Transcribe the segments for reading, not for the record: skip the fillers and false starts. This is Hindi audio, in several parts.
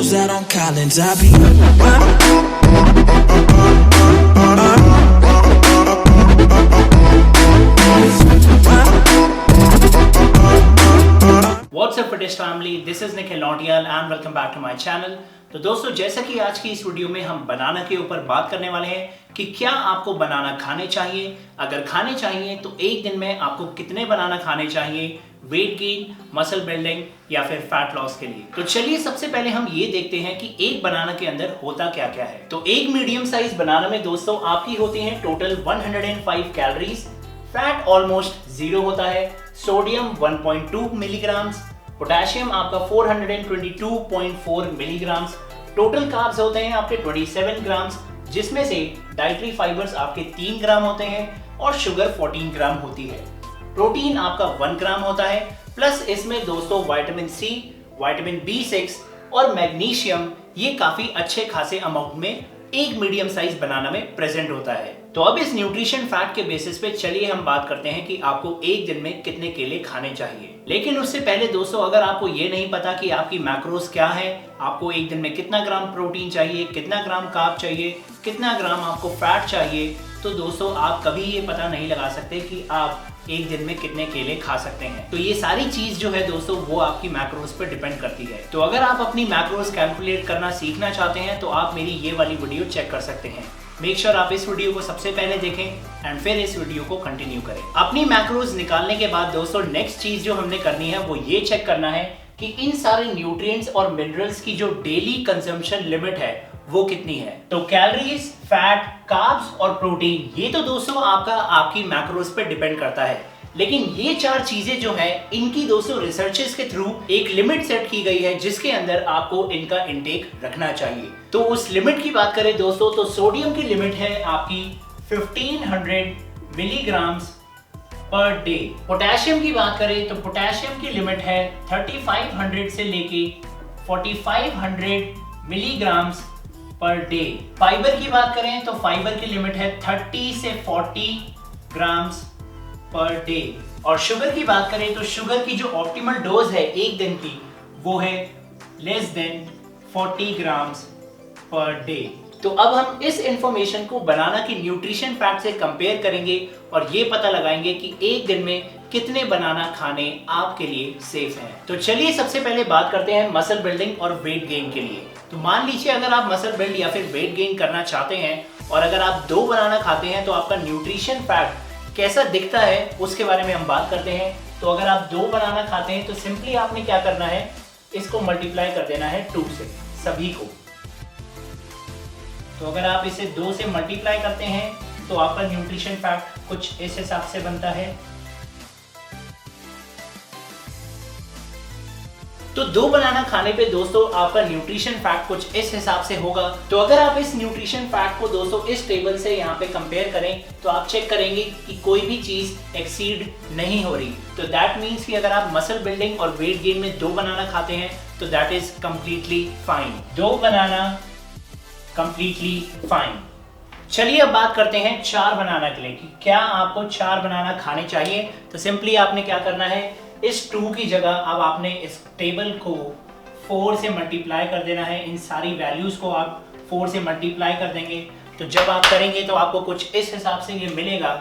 goes out on Collins. I be What's up Fitness family, this is Nikhil Nautiyal and welcome back to my channel। तो दोस्तों, जैसा कि आज की इस वीडियो में हम बनाना के ऊपर बात करने वाले हैं कि क्या आपको बनाना खाने चाहिए, अगर खाने चाहिए तो एक दिन में आपको कितने बनाना खाने चाहिए वेट गेन, मसल बिल्डिंग या फिर फैट लॉस के लिए। तो चलिए सबसे पहले हम ये देखते हैं कि एक बनाना के अंदर होता क्या क्या है। तो एक मीडियम साइज बनाना में दोस्तों आपकी होती है टोटल 105 कैलोरीज, फैट ऑलमोस्ट 0 होता है, सोडियम 1.2 मिलीग्राम, पोटेशियम आपका 422.4 मिलीग्राम, टोटल कार्ब्स होते हैं आपके 27 ग्राम, जिसमें से डाइटरी फाइबर्स आपके 3 ग्राम होते हैं और शुगर 14 ग्राम होती है। प्रोटीन आपका 1 ग्राम होता है, प्लस इसमें दोस्तों विटामिन सी, विटामिन B6 और मैग्नीशियम ये काफी अच्छे खासे अमाउंट में एक मीडियम साइज बनाना में प्रेजेंट होता है। तो अब इस न्यूट्रिशन फैक्ट के बेसिस पे चलिए हम बात करते हैं कि आपको एक दिन में कितने केले खाने चाहिए। लेकिन उससे पहले दोस्तों, अगर आपको ये नहीं पता कि आपकी मैक्रोस क्या है, आपको एक दिन में कितना ग्राम प्रोटीन चाहिए, कितना ग्राम कार्ब चाहिए, कितना ग्राम आपको फैट चाहिए, तो दोस्तों आप कभी ये पता नहीं लगा सकते कि आप एक दिन में कितने केले खा सकते हैं। तो ये सारी चीज जो है दोस्तों वो आपकी मैक्रोस पर डिपेंड करती है। तो अगर आप अपनी मैक्रोस कैलकुलेट करना सीखना चाहते हैं तो आप मेरी ये वाली वीडियो चेक कर सकते हैं। मेक श्योर आप इस वीडियो को सबसे पहले देखें एंड फिर इस वीडियो को कंटिन्यू करें। अपनी मैक्रोस निकालने के बाद दोस्तों नेक्स्ट चीज जो हमने करनी है वो ये चेक करना है कि इन सारे न्यूट्रिएंट्स और मिनरल्स की जो डेली कंजम्पशन लिमिट है वो कितनी है। तो कैलोरीज, फैट, कार्ब्स और प्रोटीन ये तो दोस्तों आपकी मैक्रोस पे डिपेंड करता है। लेकिन ये चार चीजें जो है इनकी दोस्तों रिसर्चेस के थ्रू एक लिमिट सेट की गई है जिसके अंदर आपको इनका इंटेक रखना चाहिए। तो उस लिमिट की बात करें दोस्तों तो सोडियम की लिमिट है आपकी 1500 मिलीग्राम्स पर डे। पोटेशियम की बात करें तो पोटेशियम की लिमिट है 3500 से लेके 4500 मिलीग्राम्स पर डे। फाइबर की बात करें तो फाइबर की लिमिट है 30 से 40 ग्राम्स पर डे। और शुगर की बात करें तो शुगर की जो ऑप्टिमल डोज है एक दिन की वो है less than 40 grams per day. तो अब हम इस इंफॉर्मेशन को बनाना की न्यूट्रिशन फैक्ट से कंपेयर करेंगे और ये पता लगाएंगे कि एक दिन में कितने बनाना खाने आपके लिए सेफ हैं। तो चलिए सबसे पहले बात करते हैं मसल बिल्डिंग और वेट गेन के लिए। तो मान लीजिए अगर आप मसल बिल्ड या फिर वेट गेन करना चाहते हैं और अगर आप 2 बनाना खाते हैं तो आपका न्यूट्रिशन फैक्ट कैसा दिखता है उसके बारे में हम बात करते हैं। तो अगर आप 2 बनाना खाते हैं तो सिंपली आपने क्या करना है, इसको मल्टीप्लाई कर देना है 2 से सभी को। तो अगर आप इसे 2 से मल्टीप्लाई करते हैं तो आपका न्यूट्रिशन फैक्ट कुछ इस हिसाब से बनता है। तो 2 बनाना खाने पे दोस्तों आपका न्यूट्रिशन फैक्ट कुछ इस हिसाब से होगा। तो अगर आप इस न्यूट्रिशन फैक्ट को दोस्तों इस टेबल से यहाँ पे कंपेयर करें तो आप चेक करेंगे कि कोई भी चीज एक्सीड नहीं हो रही। तो दैट मीन्स कि अगर आप मसल बिल्डिंग और वेट गेन में 2 बनाना खाते हैं तो that is completely fine. 2 banana completely fine. चलिए अब बात करते हैं 4 बनाना के लिए कि क्या आपको 4 बनाना खाने चाहिए। तो सिंपली आपने क्या करना है, इस 2 की जगह अब आपने इस टेबल को 4 से मल्टीप्लाई कर देना है। इन सारी वैल्यूज को आप 4 से मल्टीप्लाई कर देंगे। तो जब आप करेंगे तो आपको कुछ इस हिसाब से ये मिलेगा।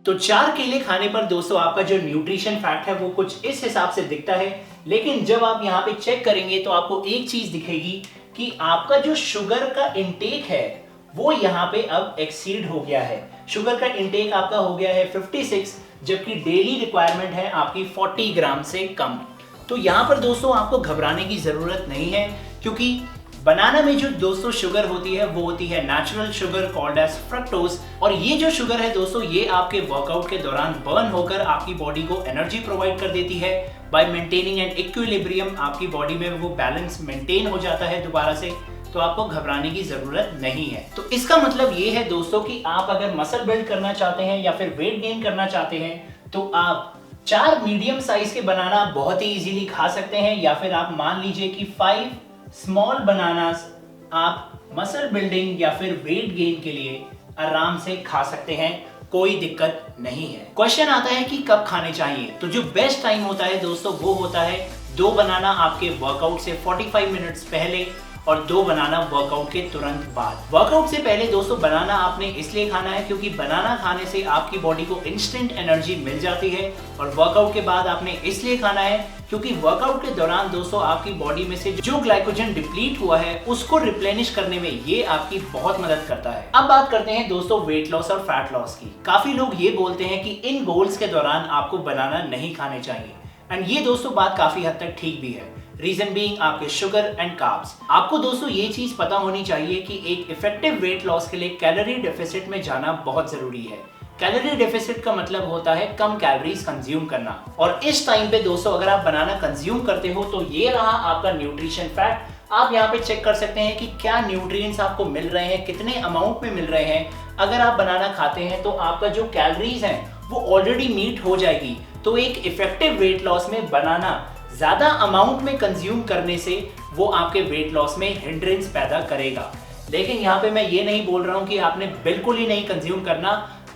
तो 4 केले खाने पर दोस्तों आपका जो न्यूट्रिशन फैक्ट है वो कुछ इस हिसाब से दिखता है। लेकिन जब आप यहाँ पे चेक करेंगे तो आपको एक चीज दिखेगी कि आपका जो शुगर का इंटेक है वो यहाँ पे अब एक्सीड हो गया है। शुगर का इंटेक आपका हो गया है 56, जबकि डेली रिक्वायरमेंट है आपकी 40 ग्राम से कम। तो यहाँ पर दोस्तों आपको घबराने की जरूरत नहीं है, क्योंकि बनाना में जो दोस्तों शुगर होती है वो होती है natural sugar called as fructose. और ये जो शुगर है दोस्तों ये आपके वर्कआउट के दौरान बर्न होकर आपकी बॉडी को एनर्जी प्रोवाइड कर देती है। बाय मेंटेनिंग एन इक्विलिब्रियम आपकी बॉडी में वो बैलेंस मेंटेन हो जाता है दोबारा से। तो आपको घबराने की जरूरत नहीं है। तो इसका मतलब ये है दोस्तों कि आप अगर मसल बिल्ड करना चाहते हैं या फिर वेट गेन करना चाहते हैं तो आप 4 मीडियम साइज के बनाना बहुत ही इजीली खा सकते हैं, या फिर आप मान लीजिए कि 5 स्मॉल बनानास आप मसल बिल्डिंग या फिर वेट गेन के लिए आराम से खा सकते हैं। कोई दिक्कत नहीं है। क्वेश्चन आता है कि कब खाने चाहिए, तो जो बेस्ट टाइम होता है दोस्तों वो होता है 2 बनाना आपके वर्कआउट से 45 मिनट्स पहले और 2 बनाना वर्कआउट के तुरंत बाद। वर्कआउट से पहले दोस्तों बनाना आपने इसलिए खाना है क्योंकि बनाना खाने से आपकी बॉडी को इंस्टेंट एनर्जी मिल जाती है, और वर्कआउट के बाद आपने इसलिए खाना है क्योंकि वर्कआउट के दौरान दोस्तों आपकी बॉडी में से जो ग्लाइकोजन डिप्लीट हुआ है उसको रिप्लेनिश करने में ये आपकी बहुत मदद करता है। अब बात करते हैं दोस्तों वेट लॉस और फैट लॉस की। काफी लोग ये बोलते हैं कि इन गोल्स के दौरान आपको बनाना नहीं खाने चाहिए, एंड ये दोस्तों बात काफी हद तक ठीक भी है। रीजन बीइंग आपके शुगर एंड कार्ब्स। आपको दोस्तों ये चीज पता होनी चाहिए कि एक इफेक्टिव वेट लॉस के लिए कैलोरी डेफिसिट में जाना बहुत जरूरी है। कैलोरी डेफिसिट का मतलब होता है कम कैलोरीज कंज्यूम करना, और इस टाइम पे दोस्तों अगर आप बनाना कंज्यूम करते हो तो ये रहा आपका न्यूट्रिशन फैक्ट। आप यहाँ पे चेक कर सकते हैं कि क्या न्यूट्रिएंट्स आपको मिल रहे हैं, कितने अमाउंट में मिल रहे हैं। अगर आप बनाना खाते हैं तो आपका जो कैलोरीज हैं वो ऑलरेडी मीट हो जाएगी। तो एक इफेक्टिव वेट लॉस में बनाना ज्यादा अमाउंट में कंज्यूम करने से वो आपके वेट लॉस में हिंड्रेंस पैदा करेगा। लेकिन यहाँ पे मैं ये नहीं बोल रहा हूँ कि आपने बिल्कुल ही नहीं कंज्यूम करना।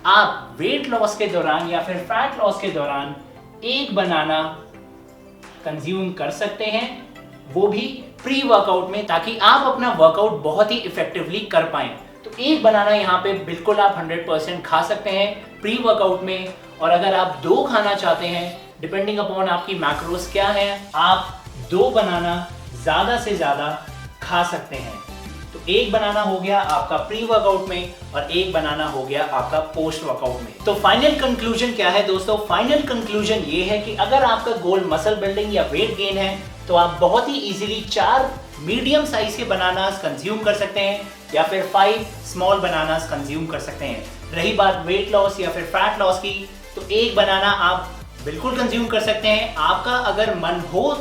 आप वेट लॉस के दौरान या फिर फैट लॉस के दौरान 1 बनाना कंज्यूम कर सकते हैं, वो भी प्री वर्कआउट में, ताकि आप अपना वर्कआउट बहुत ही इफेक्टिवली कर पाएं। तो 1 बनाना यहाँ पे बिल्कुल आप 100% खा सकते हैं प्री वर्कआउट में, और अगर आप 2 खाना चाहते हैं डिपेंडिंग अपॉन आपकी मैक्रोस क्या है, आप 2 बनाना ज्यादा से ज्यादा खा सकते हैं। तो 1 बनाना हो गया आपका प्री वर्कआउट में और 1 बनाना हो गया आपका पोस्ट वर्कआउट में। तो फाइनल कंक्लूजन क्या है दोस्तों? फाइनल कंक्लूजन ये है कि अगर आपका गोल मसल बिल्डिंग या वेट गेन है तो आप बहुत ही इजीली 4 मीडियम साइज के बनानास कंज्यूम कर सकते हैं या फिर 5 स्मॉल बनानास कंज्यूम कर सकते हैं। रही बात वेट लॉस या फिर फैट लॉस की, तो 1 बनाना आप बिल्कुल कंज्यूम कर सकते हैं। आपका अगर मन हो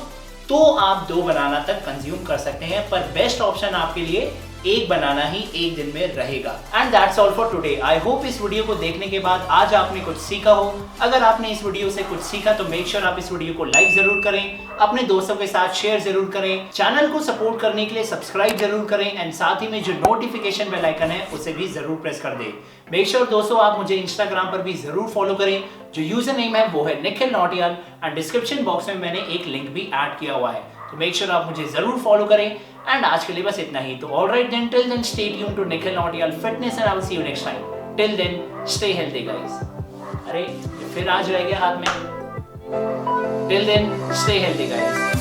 तो आप 2 बनाना तक कंज्यूम कर सकते हैं, पर बेस्ट ऑप्शन आपके लिए 1 बनाना ही 1 दिन में रहेगा। And that's all for today. I hope इस वीडियो को देखने के बाद आज आपने कुछ सीखा हो। अगर आपने इस वीडियो से कुछ सीखा तो मेक श्योर आप इस वीडियो को लाइक जरूर करें, अपने दोस्तों के साथ शेयर जरूर करें, चैनल को सपोर्ट करने के लिए सब्सक्राइब जरूर करें, एंड साथ ही में जो नोटिफिकेशन बेल आइकन है उसे भी जरूर प्रेस कर दें। मेक श्योर दोस्तों आप मुझे इंस्टाग्राम पर भी जरूर फॉलो करें, जो यूजर नेम है वो है Nikhil Nautiyal, and description box में मैंने एक लिंक भी ऐड किया हुआ है, तो मेक श्योर आप मुझे जरूर फॉलो करें। एंड आज के लिए बस इतना ही। तो alright then, till then stay tuned to Nikhil Nautiyal fitness, and I will see you next time. Till then stay healthy guys. अरे फिर आज रह गया हाथ में। Till then stay healthy guys.